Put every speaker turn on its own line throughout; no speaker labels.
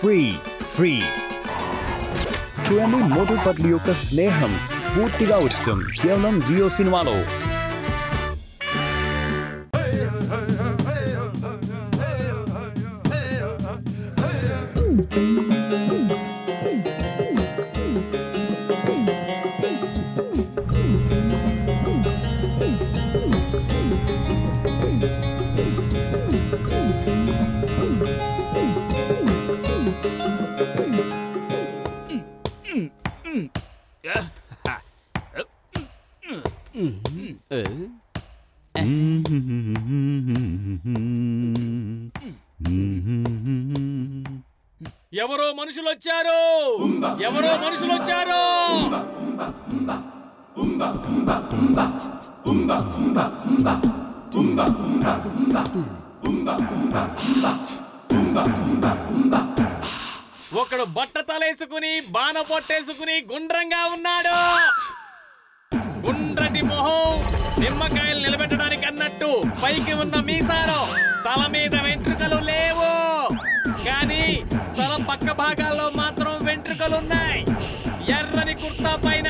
Free. చూడండి, మోటు పత్లు యొక్క స్నేహం పూర్తిగా ఉచితం కేవలం జియో సినిమాలో.
ఎవరో మనుషులొచ్చారు, ఎవరో మనుషులొచ్చారు. ఒకడు బట్ట తలేసుకుని బాణ పొట్టేసుకుని గుండ్రంగా ఉన్నాడు. గుండ్రటి మొహం, నిమ్మకాయలు నిలబెట్టడానికి అన్నట్టు పైకి ఉన్న మీసాలు, తల మీద వెంట్రుకలు లేవు, కానీ తల పక్క భాగాల్లో మాత్రం వెంట్రుకలున్నాయి. ఎర్రని కుర్తా పైన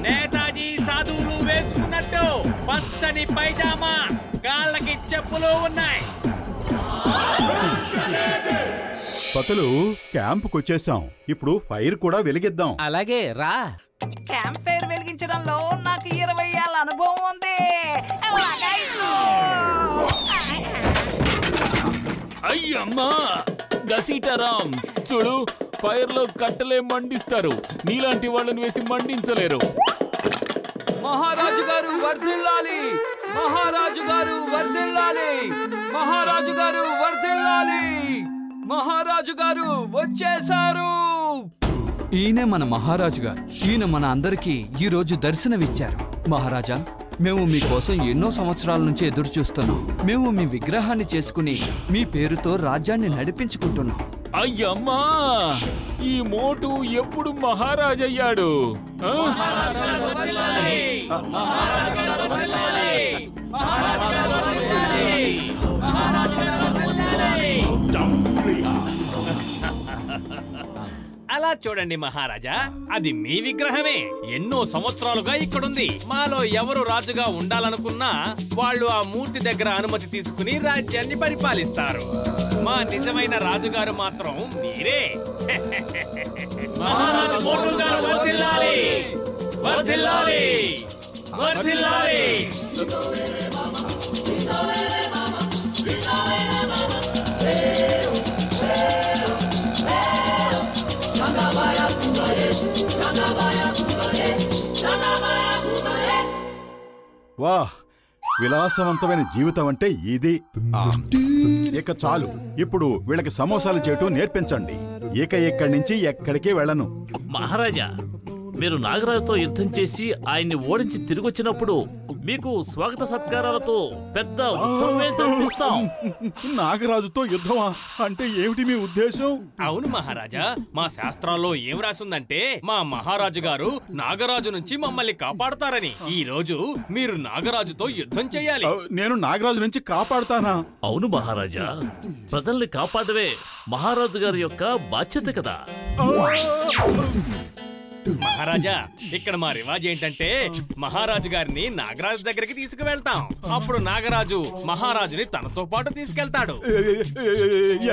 నేతాజీ సాధువులు వేసుకున్నట్టు పచ్చని పైజామా, కాళ్ళకి చెప్పులు ఉన్నాయి.
పతులు, క్యాంపుకు వచ్చేసాం. ఇప్పుడు ఫైర్ కూడా వెలిగిద్దాం.
అలాగే రా.
క్యాంప్ ఫైర్ వెలిగించడంలో నాకు 20 ఏళ్ల అనుభవం ఉంది.
అయ్యమ్మా గసీటారాం, చూడు, ఫైర్ లో కట్టలే మండిస్తారు, నీలాంటి వాళ్ళని వేసి మండించలేరు.
మహారాజు గారు వర్ధిల్లాలి, మహారాజు గారు వర్ధిల్లాలి, మహారాజు గారు వర్ధిల్లాలి, మహారాజు గారు వచ్చేశారు.
ఈయనే మన మహారాజు గారు. ఈయన మన అందరికీ ఈ రోజు దర్శనమిచ్చారు. మహారాజా, మేము మీకోసం ఎన్నో సంవత్సరాల నుంచి ఎదురు చూస్తున్నాం. మేము మీ విగ్రహాన్ని చేసుకుని మీ పేరుతో రాజ్యాన్ని నడిపించుకుంటున్నాం.
అయ్యమ్మా, ఈ మోటు ఎప్పుడు మహారాజయ్యాడు?
అలా చూడండి మహారాజా, అది మీ విగ్రహమే. ఎన్నో సంవత్సరాలుగా ఇక్కడుంది. మాలో ఎవరు రాజుగా ఉండాలనుకున్నా వాళ్ళు ఆ మూర్తి దగ్గర అనుమతి తీసుకుని రాజ్యాన్ని పరిపాలిస్తారు. మా నిజమైన రాజుగారు మాత్రం మీరే. మహారాజు మోటు గారు వర్ధిల్లాలి, వర్ధిల్లాలి, వర్ధిల్లాలి.
వాహ్, విలాసవంతమైన జీవితం అంటే ఇది. ఇక చాలు, ఇప్పుడు వీళ్ళకి సమోసాలు చేయటం నేర్పించండి. ఇక ఇక్కడి నుంచి ఎక్కడికి వెళ్ళను.
మహారాజా, మీరు నాగరాజుతో యుద్ధం చేసి ఆయన్ని ఓడించి తిరిగొచ్చినప్పుడు మీకు స్వాగత సత్కారాలతో పెద్ద ఉత్సవమే జరిపిస్తాం.
నాగరాజుతో యుద్ధమా? అంటే ఏమిటి మీ ఉద్దేశం?
అవును మహారాజా, మా శాస్త్రాల్లో ఏం రాసిందంటే మా మహారాజు గారు నాగరాజు నుంచి మమ్మల్ని కాపాడతారని. ఈ రోజు మీరు నాగరాజుతో యుద్ధం చేయాలి.
నేను నాగరాజు నుంచి కాపాడుతానా?
అవును మహారాజా, ప్రజల్ని కాపాడవే మహారాజు గారి యొక్క బాధ్యత కదా.
మహారాజా, ఇక్కడ మా రివాజ్ ఏంటంటే మహారాజు గారిని నాగరాజు దగ్గరికి తీసుకువెళ్తాం. అప్పుడు నాగరాజు మహారాజుని తనతో పాటు తీసుకెళ్తాడు.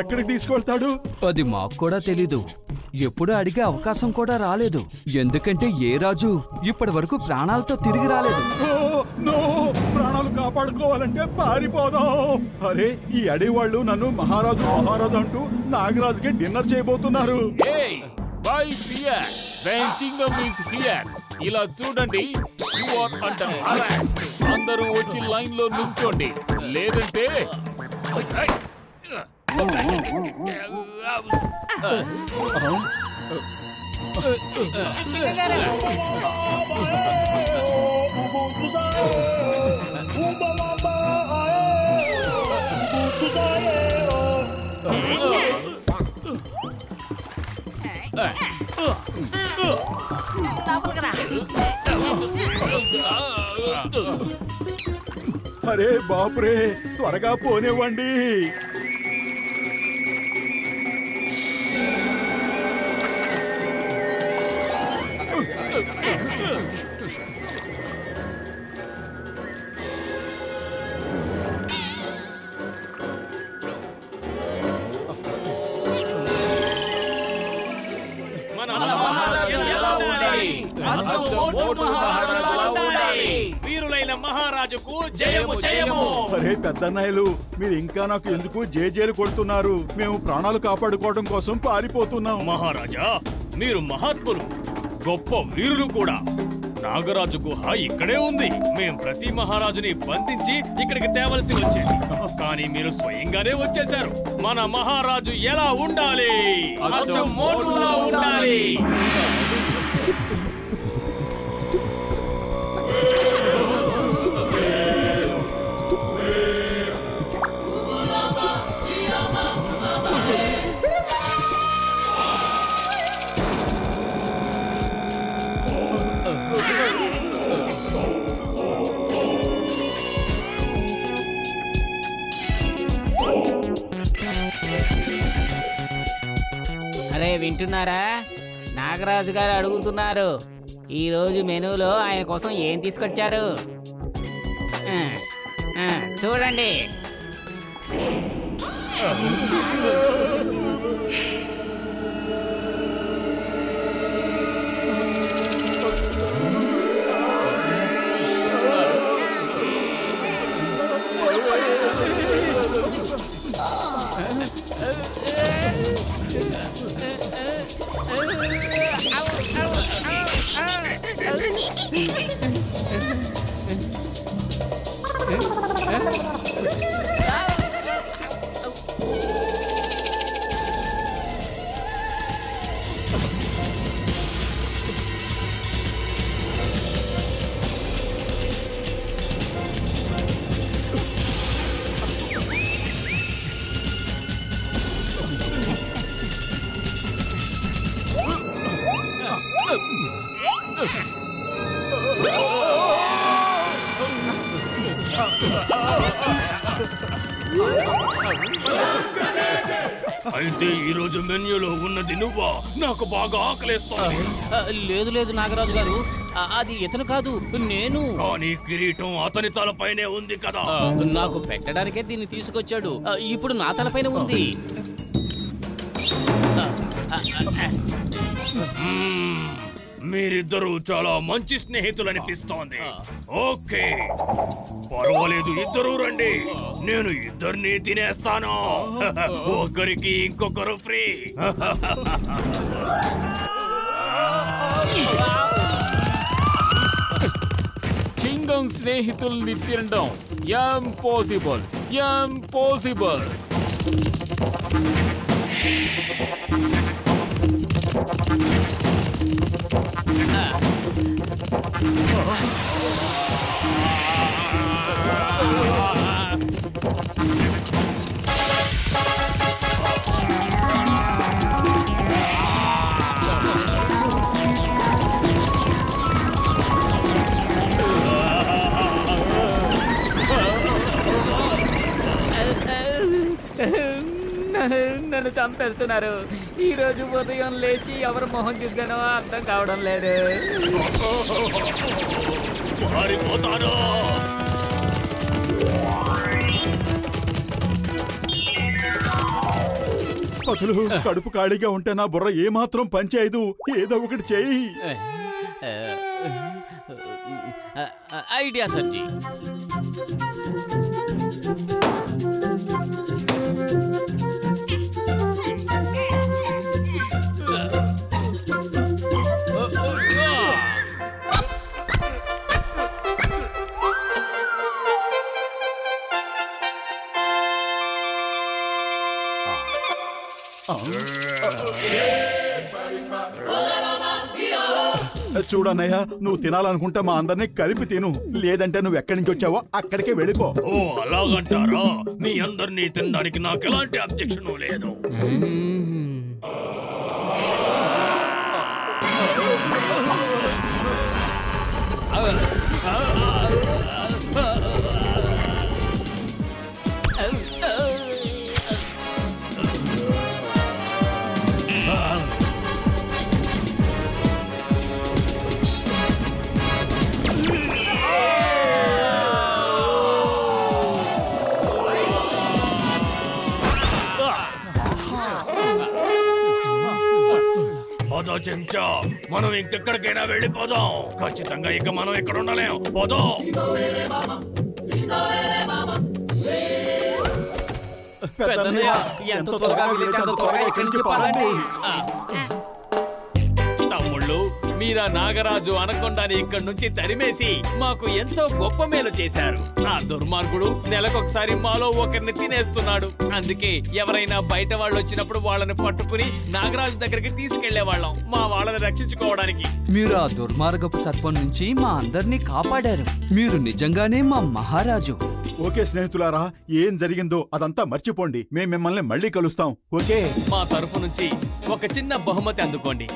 ఎక్కడికి తీసుకెళ్తాడు?
అది మాకు కూడా తెలీదు. ఎప్పుడు అడిగే అవకాశం కూడా రాలేదు. ఎందుకంటే ఏ రాజు ఇప్పటి వరకు ప్రాణాలతో తిరిగి రాలేదు.
ప్రాణాలు కాపాడుకోవాలంటే పారిపోదాం. అరే, ఈ అడవి వాళ్ళు నన్ను మహారాజు మహారాజు అంటూ నాగరాజుకి డిన్నర్ చేయబోతున్నారు.
ఇలా చూడండి, అందరూ వచ్చి లైన్ లో నుంచోండి, లేదంటే
అరే బాపురే, త్వరగా పోనివ్వండి.
మహారాజుకు జయము జయము.
అరే పెద్దన్నయ్యలు, మీరు ఇంకా నాకు ఎందుకు జేజేలు కొడుతున్నారు? మేము ప్రాణాలు కాపాడుకోవడం కోసం పారిపోతున్నాం.
మహారాజా, మీరు మహాత్ములు, గొప్ప వీరులు కూడా. నాగరాజు గుహ ఇక్కడే ఉంది. మేం ప్రతి మహారాజుని బంధించి ఇక్కడికి తేవలసి వచ్చేది, కానీ మీరు స్వయంగానే వచ్చేశారు. మన మహారాజు ఎలా ఉండాలి? అచ్చం మోటులా ఉండాలి.
అరే వింటున్నారా? నాగరాజు గారు అడుగుతున్నారు ఈరోజు మెనూలో ఆయన కోసం ఏం తీసుకొచ్చారు. చూడండి.
అయితే ఈ రోజు మెన్యూలో ఉన్నది నువ్వా? నాకు బాగా ఆకలిస్తోంది.
లేదు లేదు నాగరాజు గారు, అది ఇతను కాదు, నేను.
కానీ కిరీటం అతని తలపైనే ఉంది కదా.
నాకు పెట్టడానికే దీన్ని తీసుకొచ్చాడు. ఇప్పుడు నా తలపైన ఉంది.
మీరిద్దరూ చాలా మంచి స్నేహితులు అనిపిస్తోంది. ఓకే, పర్వాలేదు, ఇద్దరూ రండి. నేను ఇద్దరిని తినేస్తాను. ఒకరికి ఇంకొకరు ఫ్రీ.
చింగం స్నేహితుల్ని తినడం ఇంపాసిబుల్, ఇంపాసిబుల్.
నన్ను చంపేస్తున్నారు. ఈ రోజు ఉదయం లేచి ఎవరు మొహం చూసానో అర్థం కావడం లేదు.
అసలు కడుపు ఖాళీగా ఉంటే నా బుర్ర ఏమాత్రం పనిచేయదు. ఏదో ఒకటి చెయ్యి.
ఐడియా సర్జీ.
చూడన్నయ్య, నువ్వు తినాలనుకుంటే మా అందరినీ కలిపి తిను. లేదంటే నువ్వు ఎక్కడి నుంచి వచ్చావో అక్కడికే వెళ్ళిపో.
ఓ అలాగంటారా? మీ అందరినీ తినడానికి నాకు ఎలాంటి అబ్జెక్షన్ లేదు. చెంచా, మనం ఇంకెక్కడికైనా వెళ్ళిపోదాం. ఖచ్చితంగా ఇక మనం ఇక్కడ ఉండలేం. పోదాం. పెద్దన్నయ్య, ఎంత త్వరగా వీలైతే అంత త్వరగా ఇక్కడి నుంచి పదండి. తమ్ముళ్ళు, మీరా నాగరాజు అనకొండాని ఇక్కడి నుంచి తరిమేసి మాకు ఎంతో గొప్ప మేలు చేశారు. ఆ దుర్మార్గుడు నెలకొకసారి మాలో ఒకరిని తినేస్తున్నాడు. అందుకే ఎవరైనా బయట వాళ్ళు వచ్చినప్పుడు వాళ్ళని పట్టుకుని నాగరాజు దగ్గరికి తీసుకెళ్లేవాళ్ళం, మా వాళ్ళని రక్షించుకోవడానికి.
మీరు ఆ దుర్మార్గపు సర్పం నుంచి మా అందరినీ కాపాడారు. మీరు నిజంగానే మా మహారాజు.
ఓకే స్నేహితులారా, ఏం జరిగిందో అదంతా మర్చిపోండి. మేము మిమ్మల్ని మళ్ళీ కలుస్తాం. ఓకే,
మా తరఫు నుంచి ఒక చిన్న బహుమతి అందుకోండి.